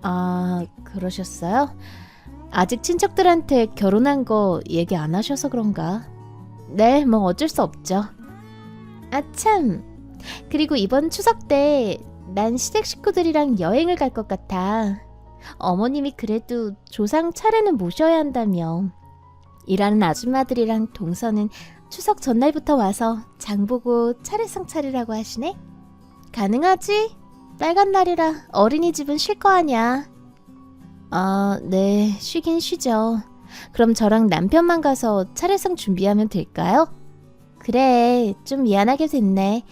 아, 그러셨어요? 아직 친척들한테 결혼한 거 얘기 안 하셔서 그런가? 네, 뭐 어쩔 수 없죠. 아 참, 그리고 이번 추석 때 난 시댁 식구들이랑 여행을 갈 것 같아. 어머님이 그래도 조상 차례는 모셔야 한다며. 일하는 아줌마들이랑 동서는 추석 전날부터 와서 장 보고 차례상 차리라고 하시네. 가능하지? 빨간 날이라 어린이집은 쉴 거 아냐. 아, 네, 쉬긴 쉬죠. 그럼 저랑 남편만 가서 차례상 준비하면 될까요? 그래, 좀 미안하게 됐네.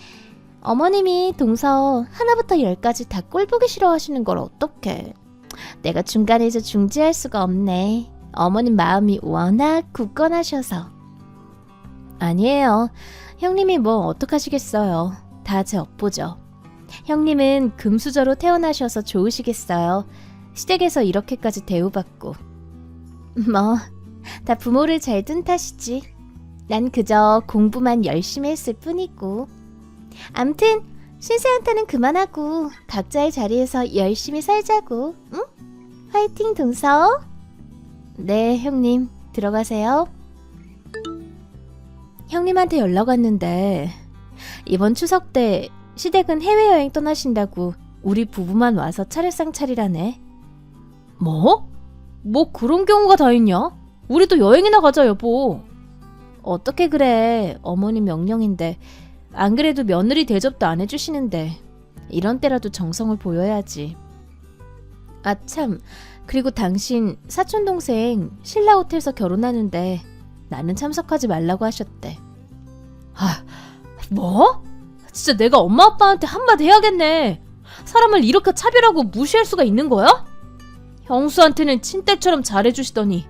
어머님이 동서 하나부터 10까지 다 꼴보기 싫어하시는 걸 어떡해. 내가 중간에서 중지할 수가 없네. 어머님 마음이 워낙 굳건하셔서. 아니에요. 형님이 뭐 어떡하시겠어요. 다 제 업보죠. 형님은 금수저로 태어나셔서 좋으시겠어요. 시댁에서 이렇게까지 대우받고. 뭐, 다 부모를 잘 둔 탓이지. 난 그저 공부만 열심히 했을 뿐이고. 암튼 신세한테는 그만하고 각자의 자리에서 열심히 살자고. 응? 화이팅 동서. 네, 형님. 들어가세요. 형님한테 연락 왔는데 이번 추석 때 시댁은 해외여행 떠나신다고 우리 부부만 와서 차례상 차리라네. 뭐? 뭐 그런 경우가 다 있냐? 우리도 여행이나 가자, 여보. 어떻게 그래. 어머니 명령인데. 안 그래도 며느리 대접도 안 해주시는데 이런 때라도 정성을 보여야지. 아 참, 그리고 당신 사촌동생 신라호텔에서 결혼하는데 나는 참석하지 말라고 하셨대. 아, 뭐? 진짜 내가 엄마 아빠한테 한마디 해야겠네. 사람을 이렇게 차별하고 무시할 수가 있는 거야? 형수한테는 친딸처럼 잘해주시더니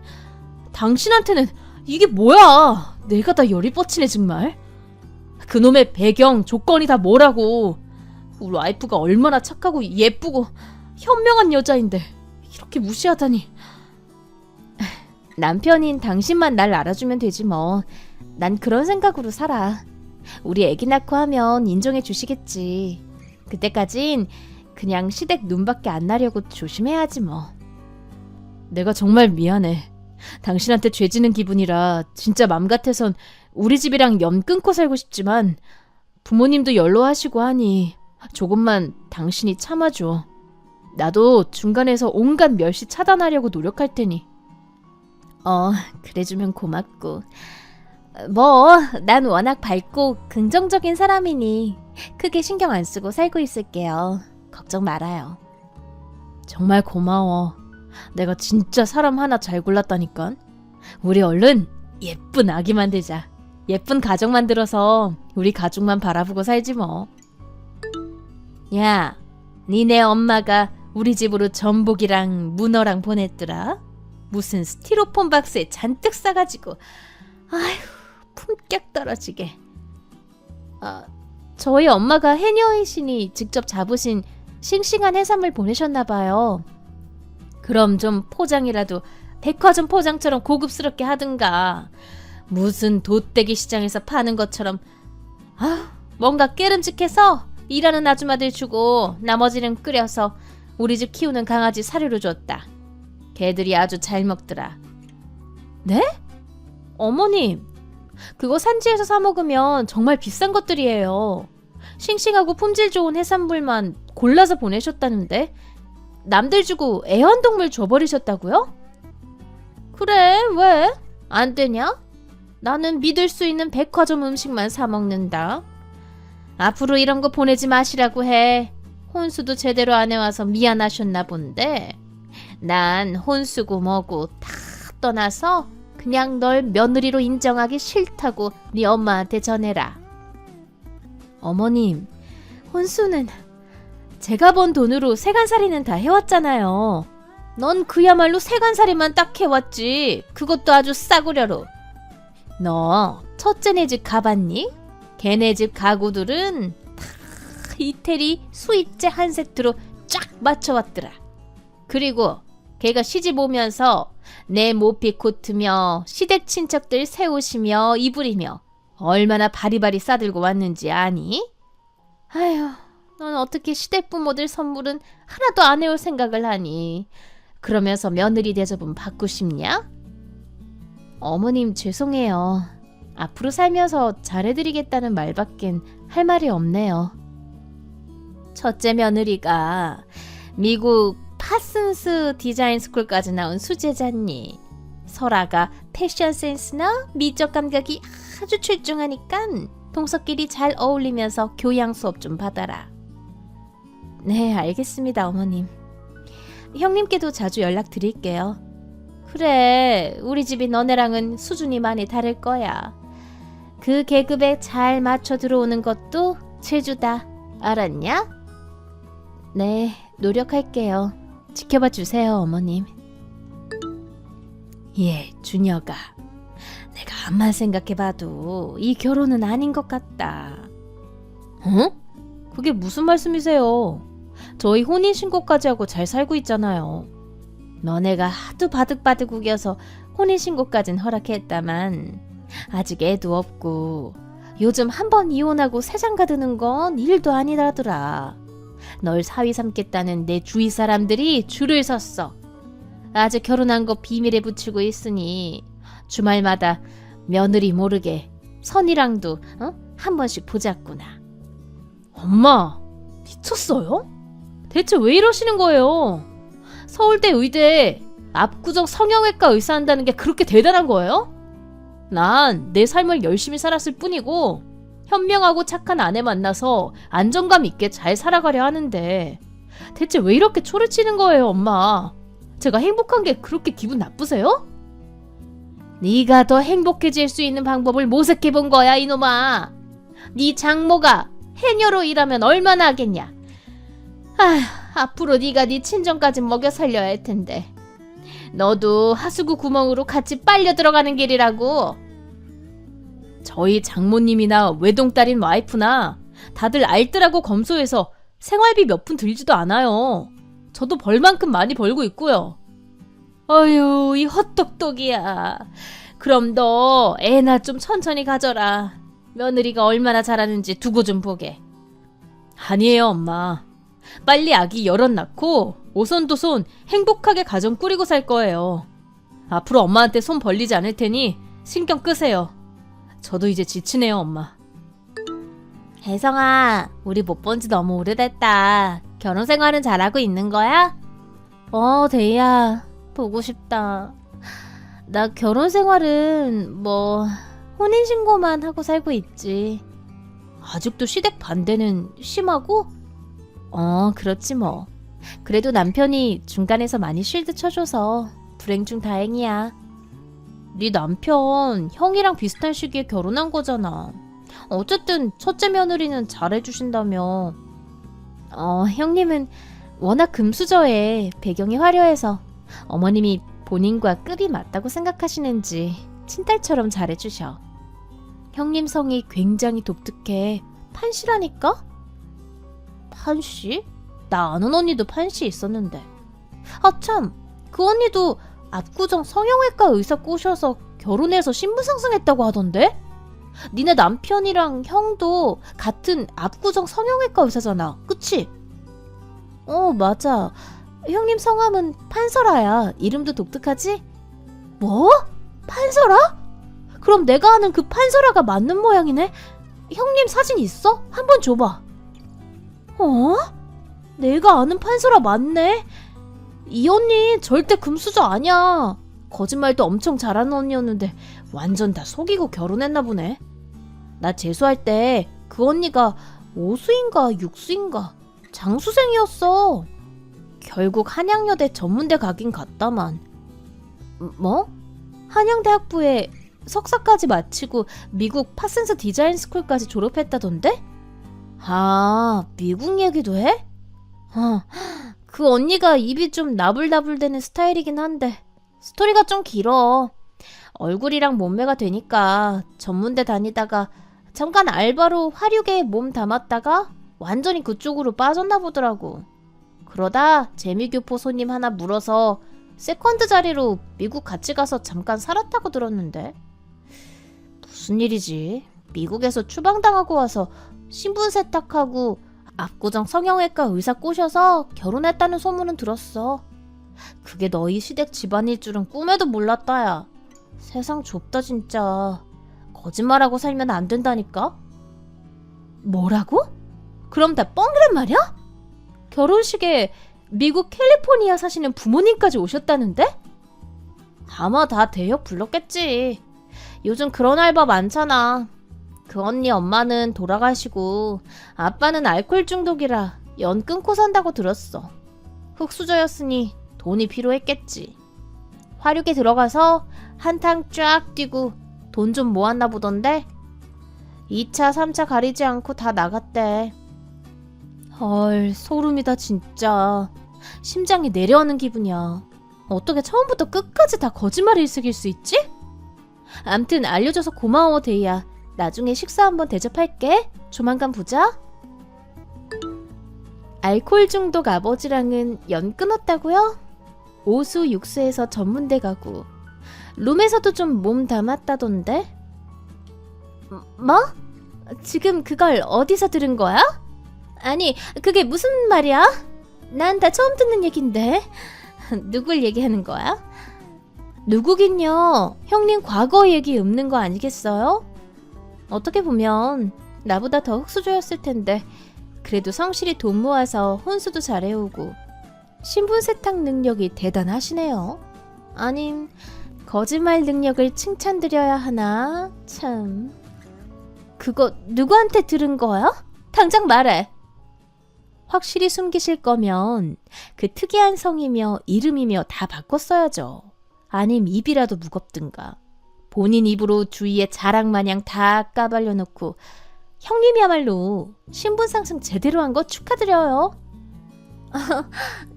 당신한테는 이게 뭐야? 내가 다 열이 뻗치네 정말. 그놈의 배경, 조건이 다 뭐라고. 우리 와이프가 얼마나 착하고 예쁘고 현명한 여자인데 이렇게 무시하다니. 남편인 당신만 날 알아주면 되지 뭐. 난 그런 생각으로 살아. 우리 애기 낳고 하면 인정해 주시겠지. 그때까진 그냥 시댁 눈밖에 안 나려고 조심해야지 뭐. 내가 정말 미안해. 당신한테 죄지는 기분이라 진짜 맘 같아선 우리 집이랑 연 끊고 살고 싶지만 부모님도 연로하시고 하니 조금만 당신이 참아줘. 나도 중간에서 온갖 멸시 차단하려고 노력할 테니. 그래주면 고맙고. 뭐, 난 워낙 밝고 긍정적인 사람이니 크게 신경 안 쓰고 살고 있을게요. 걱정 말아요. 정말 고마워. 내가 진짜 사람 하나 잘 골랐다니까. 우리 얼른 예쁜 아기 만들자. 예쁜 가정 만들어서 우리 가족만 바라보고 살지 뭐. 야, 니네 엄마가 우리 집으로 전복이랑 문어랑 보냈더라. 무슨 스티로폼 박스에 잔뜩 싸가지고. 아휴, 품격 떨어지게. 저희 엄마가 해녀이시니 직접 잡으신 싱싱한 해산물 보내셨나봐요. 그럼 좀 포장이라도 백화점 포장처럼 고급스럽게 하든가. 무슨 돗대기 시장에서 파는 것처럼. 뭔가 깨름직해서 일하는 아줌마들 주고 나머지는 끓여서 우리 집 키우는 강아지 사료로 줬다. 개들이 아주 잘 먹더라. 네? 어머님, 그거 산지에서 사 먹으면 정말 비싼 것들이에요. 싱싱하고 품질 좋은 해산물만 골라서 보내셨다는데 남들 주고 애완동물 줘버리셨다고요? 그래, 왜? 안 되냐? 나는 믿을 수 있는 백화점 음식만 사 먹는다. 앞으로 이런 거 보내지 마시라고 해. 혼수도 제대로 안 해와서 미안하셨나 본데 난 혼수고 뭐고 다 떠나서 그냥 널 며느리로 인정하기 싫다고 네 엄마한테 전해라. 어머님, 혼수는 제가 번 돈으로 세간살이는 다 해왔잖아요. 넌 그야말로 세간살이만 딱 해왔지. 그것도 아주 싸구려로. 너 첫째네 집 가봤니? 걔네 집 가구들은 다 이태리 수입제 한 세트로 쫙 맞춰왔더라. 그리고 걔가 시집 오면서 내 모피 코트며 시댁 친척들 새 옷이며 이불이며 얼마나 바리바리 싸들고 왔는지 아니? 아휴, 넌 어떻게 시댁 부모들 선물은 하나도 안 해올 생각을 하니? 그러면서 며느리 대접은 받고 싶냐? 어머님 죄송해요. 앞으로 살면서 잘해드리겠다는 말밖엔 할 말이 없네요. 첫째 며느리가 미국 파슨스 디자인 스쿨까지 나온 수제자니 설아가 패션 센스나 미적 감각이 아주 출중하니까 동서끼리 잘 어울리면서 교양 수업 좀 받아라. 네, 알겠습니다, 어머님. 형님께도 자주 연락드릴게요. 그래, 우리 집이 너네랑은 수준이 많이 다를 거야. 그 계급에 잘 맞춰 들어오는 것도 재주다. 알았냐? 네, 노력할게요. 지켜봐 주세요, 어머님. 예, 준혁아. 내가 암만 생각해봐도 이 결혼은 아닌 것 같다. 어? 그게 무슨 말씀이세요? 저희 혼인신고까지 하고 잘 살고 있잖아요. 너네가 하도 바득바득 우겨서 혼인신고까진 허락했다만 아직 애도 없고 요즘 한 번 이혼하고 세장가 드는 건 일도 아니라더라. 널 사위 삼겠다는 내 주위 사람들이 줄을 섰어. 아직 결혼한 거 비밀에 붙이고 있으니 주말마다 며느리 모르게 선이랑도 한 번씩 보자꾸나. 엄마, 미쳤어요? 대체 왜 이러시는 거예요? 서울대 의대 압구정 성형외과 의사 한다는 게 그렇게 대단한 거예요? 난 내 삶을 열심히 살았을 뿐이고 현명하고 착한 아내 만나서 안정감 있게 잘 살아가려 하는데 대체 왜 이렇게 초를 치는 거예요, 엄마? 제가 행복한 게 그렇게 기분 나쁘세요? 네가 더 행복해질 수 있는 방법을 모색해 본 거야, 이놈아. 네 장모가 해녀로 일하면 얼마나 하겠냐. 아휴, 앞으로 네가 네 친정까지 먹여 살려야 할 텐데. 너도 하수구 구멍으로 같이 빨려 들어가는 길이라고. 저희 장모님이나 외동딸인 와이프나 다들 알뜰하고 검소해서 생활비 몇 푼 들지도 않아요. 저도 벌만큼 많이 벌고 있고요. 어휴, 이 헛똑똑이야. 그럼 너 애나 좀 천천히 가져라. 며느리가 얼마나 잘하는지 두고 좀 보게. 아니에요, 엄마. 빨리 아기 여럿 낳고 오손도손 행복하게 가정 꾸리고 살 거예요. 앞으로 엄마한테 손 벌리지 않을 테니 신경 끄세요. 저도 이제 지치네요, 엄마. 혜성아, 우리 못 본 지 너무 오래됐다. 결혼 생활은 잘하고 있는 거야? 대희야, 보고 싶다. 나 결혼 생활은 혼인신고만 하고 살고 있지. 아직도 시댁 반대는 심하고? 그렇지 뭐. 그래도 남편이 중간에서 많이 쉴드 쳐줘서 불행 중 다행이야. 네 남편 형이랑 비슷한 시기에 결혼한 거잖아. 어쨌든 첫째 며느리는 잘해주신다며. 형님은 워낙 금수저에 배경이 화려해서 어머님이 본인과 급이 맞다고 생각하시는지 친딸처럼 잘해주셔. 형님 성이 굉장히 독특해. 판씨라니까? 판씨? 나 아는 언니도 판씨 있었는데. 참, 그 언니도 압구정 성형외과 의사 꼬셔서 결혼해서 신분 상승했다고 하던데? 니네 남편이랑 형도 같은 압구정 성형외과 의사잖아, 그치? 맞아. 형님 성함은 판설아야. 이름도 독특하지? 뭐? 판설아? 그럼 내가 아는 그 판설아가 맞는 모양이네? 형님 사진 있어? 한번 줘봐. 내가 아는 판설아 맞네? 이 언니 절대 금수저 아니야. 거짓말도 엄청 잘하는 언니였는데 완전 다 속이고 결혼했나 보네. 나 재수할 때 그 언니가 오수인가 육수인가 장수생이었어. 결국 한양여대 전문대 가긴 갔다만. 뭐? 한양대학부에 석사까지 마치고 미국 파슨스 디자인 스쿨까지 졸업했다던데? 미국 얘기도 해? 그 언니가 입이 좀 나불나불대는 스타일이긴 한데 스토리가 좀 길어. 얼굴이랑 몸매가 되니까 전문대 다니다가 잠깐 알바로 화류계에 몸 담았다가 완전히 그쪽으로 빠졌나 보더라고. 그러다 재미교포 손님 하나 물어서 세컨드 자리로 미국 같이 가서 잠깐 살았다고 들었는데. 무슨 일이지? 미국에서 추방당하고 와서 신분 세탁하고 압구정 성형외과 의사 꼬셔서 결혼했다는 소문은 들었어. 그게 너희 시댁 집안일 줄은 꿈에도 몰랐다, 야. 세상 좁다 진짜. 거짓말하고 살면 안 된다니까? 뭐라고? 그럼 다 뻥이란 말이야? 결혼식에 미국 캘리포니아 사시는 부모님까지 오셨다는데? 아마 다 대역 불렀겠지. 요즘 그런 알바 많잖아. 그 언니 엄마는 돌아가시고 아빠는 알코올 중독이라 연 끊고 산다고 들었어. 흙수저였으니 돈이 필요했겠지. 화류계 들어가서 한탕 쫙 뛰고 돈 좀 모았나 보던데 2차 3차 가리지 않고 다 나갔대. 헐, 소름이다 진짜. 심장이 내려오는 기분이야. 어떻게 처음부터 끝까지 다 거짓말을 일으킬 수 있지? 암튼 알려줘서 고마워, 데이야. 나중에 식사 한번 대접할게. 조만간 보자. 알코올 중독 아버지랑은 연 끊었다고요? 오수 육수에서 전문대 가고 룸에서도 좀 몸 담았다던데? 뭐? 지금 그걸 어디서 들은 거야? 아니, 그게 무슨 말이야? 난 다 처음 듣는 얘긴데. 누굴 얘기하는 거야? 누구긴요. 형님 과거 얘기 읊는 거 아니겠어요? 어떻게 보면 나보다 더 흙수저였을 텐데 그래도 성실히 돈 모아서 혼수도 잘해오고 신분 세탁 능력이 대단하시네요. 아님 거짓말 능력을 칭찬드려야 하나? 참... 그거 누구한테 들은 거야? 당장 말해. 확실히 숨기실 거면 그 특이한 성이며 이름이며 다 바꿨어야죠. 아님 입이라도 무겁든가. 본인 입으로 주위에 자랑마냥 다 까발려놓고 형님이야말로 신분 상승 제대로 한 거 축하드려요.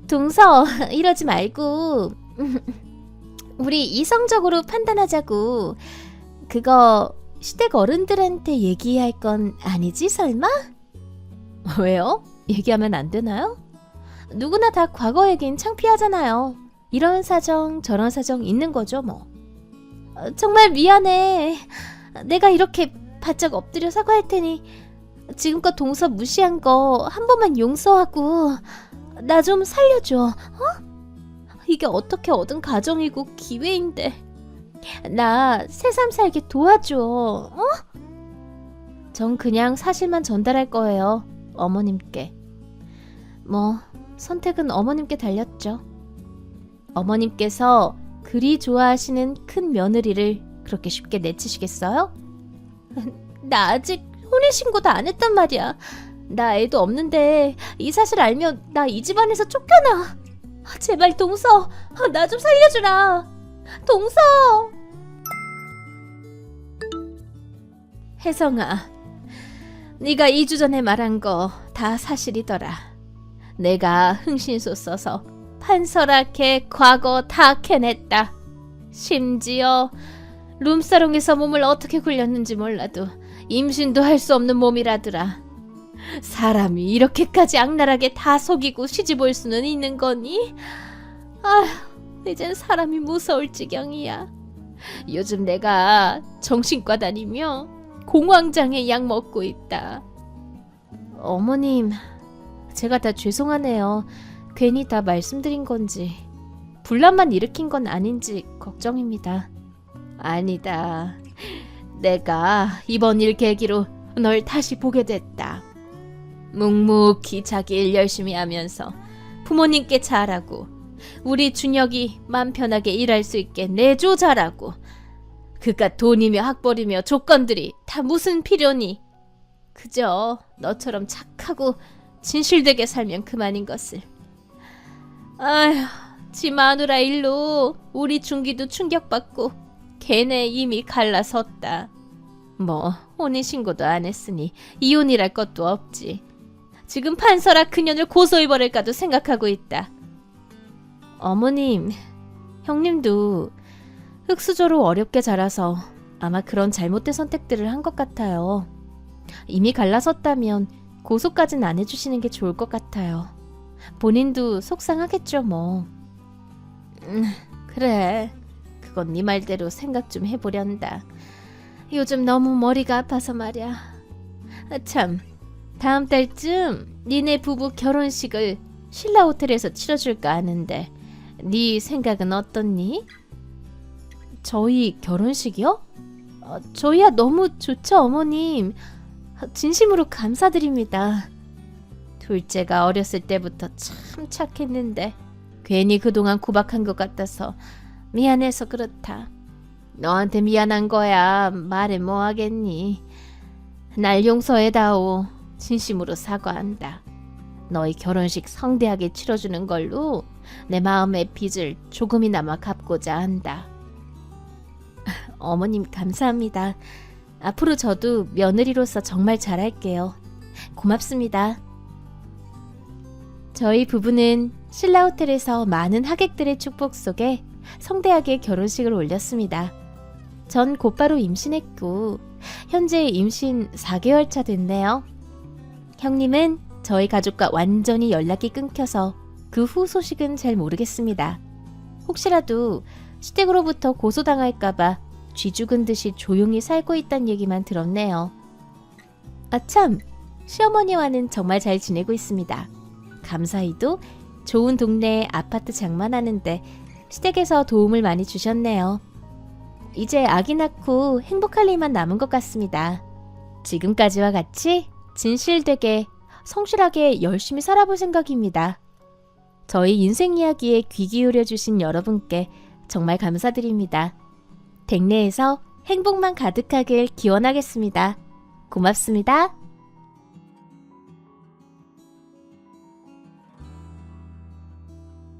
동서, 이러지 말고 우리 이성적으로 판단하자고. 그거 시댁 어른들한테 얘기할 건 아니지 설마? 왜요? 얘기하면 안 되나요? 누구나 다 과거 얘긴 창피하잖아요. 이런 사정 저런 사정 있는 거죠 뭐. 정말 미안해. 내가 이렇게 바짝 엎드려 사과할 테니 지금껏 동서 무시한 거 한 번만 용서하고 나 좀 살려줘. 어? 이게 어떻게 얻은 가정이고 기회인데 나 새삼 살게 도와줘. 어? 전 그냥 사실만 전달할 거예요. 어머님께. 뭐 선택은 어머님께 달렸죠. 어머님께서 그리 좋아하시는 큰 며느리를 그렇게 쉽게 내치시겠어요? 나 아직 혼인신고도 안 했단 말이야. 나 애도 없는데 이 사실 알면 나 이 집안에서 쫓겨나. 제발 동서, 나 좀 살려주라. 동서. 혜성아, 네가 2주 전에 말한 거 다 사실이더라. 내가 흥신소 써서 판서랗게 과거 다 캐냈다. 심지어 룸사롱에서 몸을 어떻게 굴렸는지 몰라도 임신도 할 수 없는 몸이라더라. 사람이 이렇게까지 악랄하게 다 속이고 시집올 수는 있는 거니? 아휴, 이젠 사람이 무서울 지경이야. 요즘 내가 정신과 다니며 공황장애 약 먹고 있다. 어머님, 제가 다 죄송하네요. 괜히 다 말씀드린 건지 분란만 일으킨 건 아닌지 걱정입니다. 아니다. 내가 이번 일 계기로 널 다시 보게 됐다. 묵묵히 자기 일 열심히 하면서 부모님께 잘하고 우리 준혁이 맘 편하게 일할 수 있게 내조 잘하고 그깟 돈이며 학벌이며 조건들이 다 무슨 필요니? 그저 너처럼 착하고 진실되게 살면 그만인 것을. 아휴, 지 마누라 일로 우리 준기도 충격받고 걔네 이미 갈라섰다. 뭐 혼인신고도 안 했으니 이혼이랄 것도 없지. 지금 판서라 그년을 고소해 버릴까도 생각하고 있다. 어머님, 형님도 흙수저로 어렵게 자라서 아마 그런 잘못된 선택들을 한 것 같아요. 이미 갈라섰다면 고소까진 안 해주시는 게 좋을 것 같아요. 본인도 속상하겠죠 뭐. 그래, 그건 네 말대로 생각 좀 해보련다. 요즘 너무 머리가 아파서 말이야. 참, 다음 달쯤 니네 부부 결혼식을 신라 호텔에서 치러줄까 하는데 네 생각은 어떻니? 저희 결혼식이요? 저희야 너무 좋죠 어머님. 진심으로 감사드립니다. 둘째가 어렸을 때부터 참 착했는데 괜히 그동안 구박한 것 같아서 미안해서 그렇다. 너한테 미안한 거야. 말해 뭐 하겠니. 날 용서해다오. 진심으로 사과한다. 너희 결혼식 성대하게 치러주는 걸로 내 마음의 빚을 조금이나마 갚고자 한다. 어머님 감사합니다. 앞으로 저도 며느리로서 정말 잘할게요. 고맙습니다. 저희 부부는 신라 호텔에서 많은 하객들의 축복 속에 성대하게 결혼식을 올렸습니다. 전 곧바로 임신했고 현재 임신 4개월 차 됐네요. 형님은 저희 가족과 완전히 연락이 끊겨서 그 후 소식은 잘 모르겠습니다. 혹시라도 시댁으로부터 고소당할까봐 쥐 죽은 듯이 조용히 살고 있다는 얘기만 들었네요. 아참, 시어머니와는 정말 잘 지내고 있습니다. 감사히도 좋은 동네에 아파트 장만하는데 시댁에서 도움을 많이 주셨네요. 이제 아기 낳고 행복할 일만 남은 것 같습니다. 지금까지와 같이 진실되게 성실하게 열심히 살아볼 생각입니다. 저희 인생 이야기에 귀 기울여 주신 여러분께 정말 감사드립니다. 댁내에서 행복만 가득하길 기원하겠습니다. 고맙습니다.